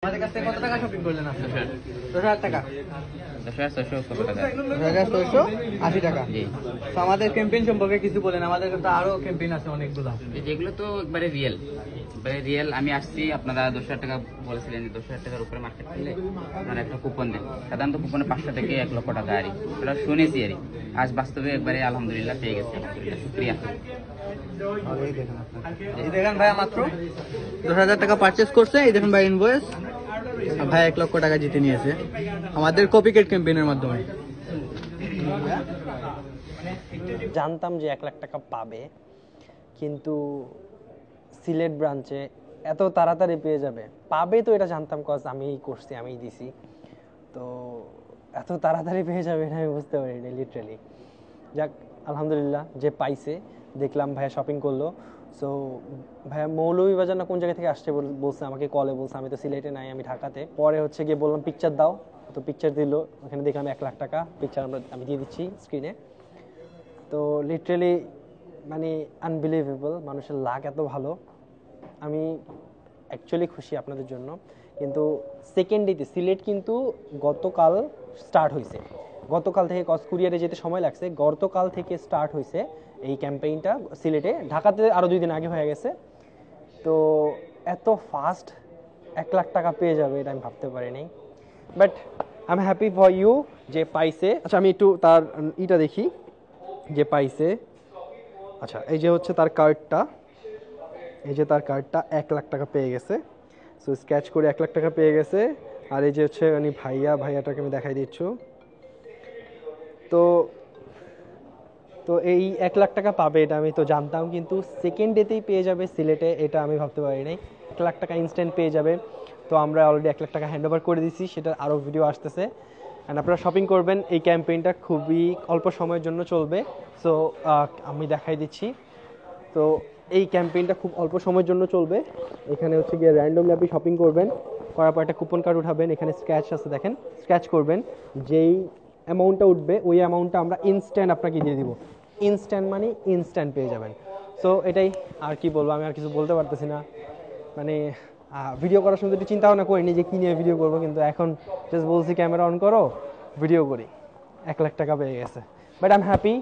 আমাদের কাছ থেকে কত টাকা শপিং করলেন আপনি? 10,000 টাকা। 10,680 টাকা। তো আমাদের ক্যাম্পেইন সম্পর্কে কিছু বলেন, আমাদের তো আরো ক্যাম্পেইন আছে অনেকগুলো। যেগুলো তো একবারে রিয়েল আমি আসছি, আপনারা 10,000 টাকা বলেছিলেন, 10,000 টাকার উপরে মার্কেট করলে আপনারা একটা কুপন দেন। সাধারণত কুপনে 500 থেকে 1 লক্ষ টাকা আরই, ওটা শুনেছি আরই। আজ বাস্তবে একবারে আলহামদুলিল্লাহ পেয়ে গেছি, শুক্রিয়া। এই দেখেন ভাইয়া মাত্র 10,000 টাকা পারচেজ করছে। এই দেখেন ভাই ইনভয়েস, ভাই 1 লক্ষ টাকা জিতে নিয়েছে আমাদের কপিকেট ক্যাম্পেইনের মাধ্যমে। জানতাম যে 1 লাখ টাকা পাবে, কিন্তু সিলেট ব্রাঞ্চে এত তাড়াতাড়ি পেয়ে যাবে, পাবে তো এটা জানতাম, কজ আমিই করছি, আমিই দিছি। তো এত তাড়াতাড়ি পেয়ে যাবে এটা আমি বুঝতে পারিনি লিটারালি। যাক আলহামদুলিল্লাহ, যে পাইছে। দেখলাম ভাইয়া শপিং করলো। সো ভাইয়া মৌলভীবাজার না কোন জায়গা থেকে আসছে বলছে, আমাকে কলে বলছে। আমি তো সিলেটে নাই, আমি ঢাকাতে। পরে হচ্ছে গিয়ে বললাম পিকচার দাও, তো পিকচার দিল। ওখানে দেখলাম 1 লাখ টাকা পিকচার আমি দিয়ে দিচ্ছি স্ক্রিনে। তো লিটারালি মানে আনবিলিভেবল, মানুষের লাক এত ভালো। আমি অ্যাকচুয়ালি খুশি আপনাদের জন্য। কিন্তু সেকেন্ড ডেতে সিলেট কিন্তু গতকাল স্টার্ট হয়েছে, গতকাল থেকে কুরিয়ারে যেতে সময় লাগছে, গতকাল থেকে স্টার্ট হয়েছে এই ক্যাম্পেইনটা সিলেটে। ঢাকাতে আরও 2 দিন আগে হয়ে গেছে। তো এত ফাস্ট 1 লাখ টাকা পেয়ে যাবে এটা আমি ভাবতে পারিনি। But I am happy for you যে পাইছে। আচ্ছা আমি একটু তার ইটা দেখি যে পাইছে। আচ্ছা এই যে হচ্ছে তার কার্ডটা, এই যে তার কার্ডটা 1 লাখ টাকা পেয়ে গেছে। সো স্ক্র্যাচ করে 1 লাখ টাকা পেয়ে গেছে। আর এই যে হচ্ছে উনি ভাইয়াটাকে আমি দেখাই দিচ্ছি। তো তো এই 1 লাখ টাকা পাবে এটা আমি তো জানতাম, কিন্তু সেকেন্ড ডেতেই পেয়ে যাবে সিলেটে এটা আমি ভাবতে পারি নাই। 1 লাখ টাকা ইনস্ট্যান্ট পেয়ে যাবে। তো আমরা অলরেডি 1 লাখ টাকা হ্যান্ড ওভার করে দিয়েছি, সেটার আরও ভিডিও আসতেছে। অ্যান্ড আপনারা শপিং করবেন। এই ক্যাম্পেইনটা খুবই অল্প সময়ের জন্য চলবে। সো আমি দেখাই দিচ্ছি। তো এই ক্যাম্পেইনটা খুব অল্প সময়ের জন্য চলবে। এখানে হচ্ছে গিয়ে র্যান্ডমলি আপনি শপিং করবেন, করার পর একটা কুপন কার্ড উঠাবেন। এখানে স্ক্র্যাচ আছে দেখেন, স্ক্র্যাচ করবেন। যেই অ্যামাউন্টটা উঠবে ওই অ্যামাউন্টটা আমরা ইনস্ট্যান্ট আপনাকে দিয়ে দিব। ইনস্ট্যান্ট মানে ইনস্ট্যান্ট পেয়ে যাবেন। সো এটাই, আর কি বলবো, আমি আর কিছু বলতে পারতেছি না। মানে ভিডিও করার সময় একটু চিন্তা ভাবনা করিনি যে কী নিয়ে ভিডিও করবো, কিন্তু এখন জাস্ট বলছি ক্যামেরা অন করো, ভিডিও করি। 1 লাখ টাকা পেয়ে গেছে। But I am happy